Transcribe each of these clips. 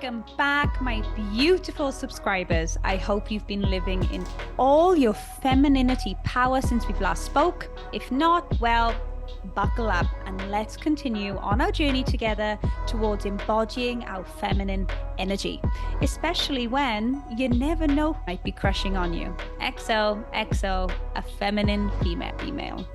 Welcome back, my beautiful subscribers. I hope you've been living in all your femininity power since we've last spoke. If not, well, buckle up and let's continue on our journey together towards embodying our feminine energy, especially when you never know who might be crushing on you. XO, a feminine female.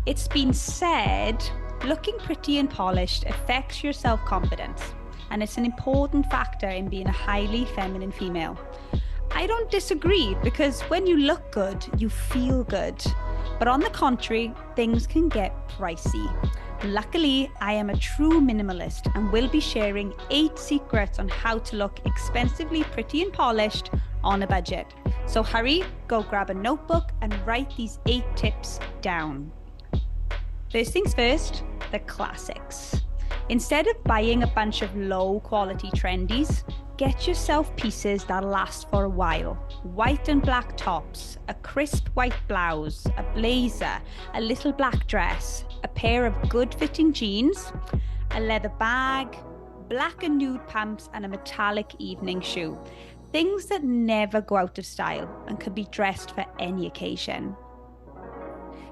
It's been said, looking pretty and polished affects your self-confidence, and it's an important factor in being a highly feminine female. I don't disagree, because when you look good, you feel good. But on the contrary, things can get pricey. Luckily, I am a true minimalist and will be sharing 8 secrets on how to look expensively pretty and polished on a budget. So hurry, go grab a notebook and write these 8 tips down. First things first, the classics. Instead of buying a bunch of low quality trendies, get yourself pieces that last for a while. White and black tops, a crisp white blouse, a blazer, a little black dress, a pair of good fitting jeans, a leather bag, black and nude pumps, and a metallic evening shoe. Things that never go out of style and can be dressed for any occasion.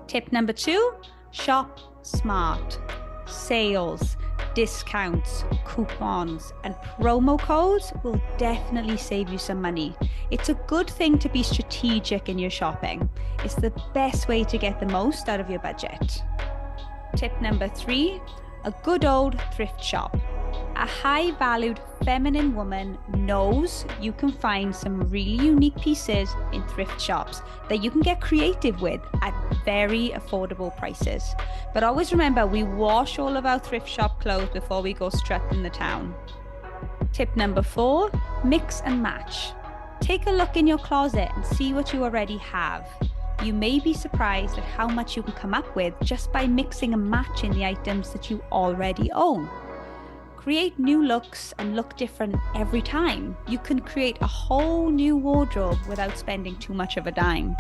Tip number 2, shop smart. Sales, discounts, coupons, and promo codes will definitely save you some money. It's a good thing to be strategic in your shopping. It's the best way to get the most out of your budget. Tip number 3, a good old thrift shop. A high-valued feminine woman knows you can find some really unique pieces in thrift shops that you can get creative with at very affordable prices. But always remember, we wash all of our thrift shop clothes before we go strutting the town. Tip number 4, mix and match. Take a look in your closet and see what you already have. You may be surprised at how much you can come up with just by mixing and matching the items that you already own. Create new looks and look different every time. You can create a whole new wardrobe without spending too much of a dime.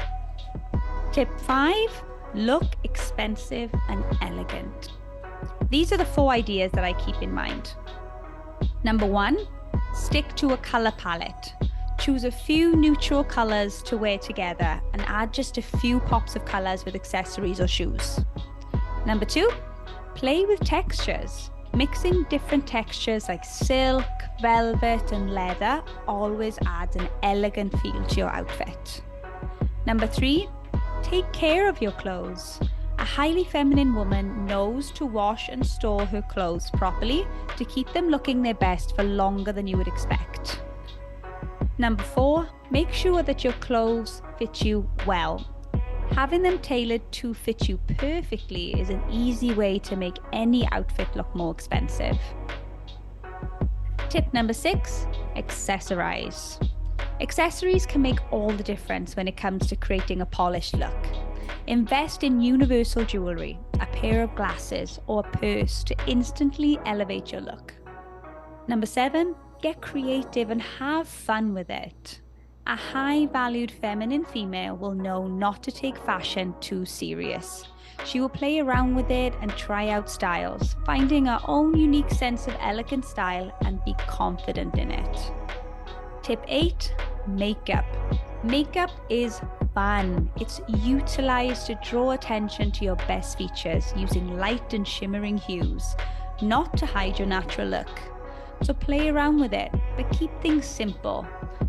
Tip 5, look expensive and elegant. These are the 4 ideas that I keep in mind. Number 1, stick to a color palette. Choose a few neutral colors to wear together and add just a few pops of colors with accessories or shoes. Number 2, play with textures. Mixing different textures like silk, velvet, and leather always adds an elegant feel to your outfit. Number 3, take care of your clothes. A highly feminine woman knows to wash and store her clothes properly to keep them looking their best for longer than you would expect. Number 4, make sure that your clothes fit you well. Having them tailored to fit you perfectly is an easy way to make any outfit look more expensive. Tip number 6, accessorize. Accessories can make all the difference when it comes to creating a polished look. Invest in universal jewelry, a pair of glasses, or a purse to instantly elevate your look. Number 7, get creative and have fun with it. A high-valued feminine female will know not to take fashion too serious. She will play around with it and try out styles, finding her own unique sense of elegant style and be confident in it. Tip 8, makeup. Makeup is fun. It's utilized to draw attention to your best features using light and shimmering hues, not to hide your natural look. So play around with it, but keep things simple.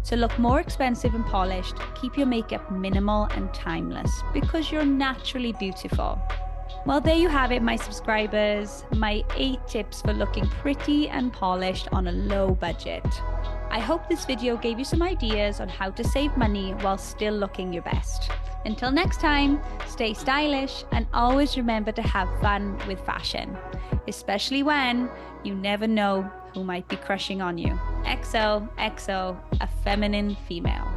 To look more expensive and polished, keep your makeup minimal and timeless, because you're naturally beautiful. Well, there you have it, my subscribers, my 8 tips for looking pretty and polished on a low budget. I hope this video gave you some ideas on how to save money while still looking your best. Until next time, stay stylish and always remember to have fun with fashion, especially when you never know who might be crushing on you. XO, a feminine female.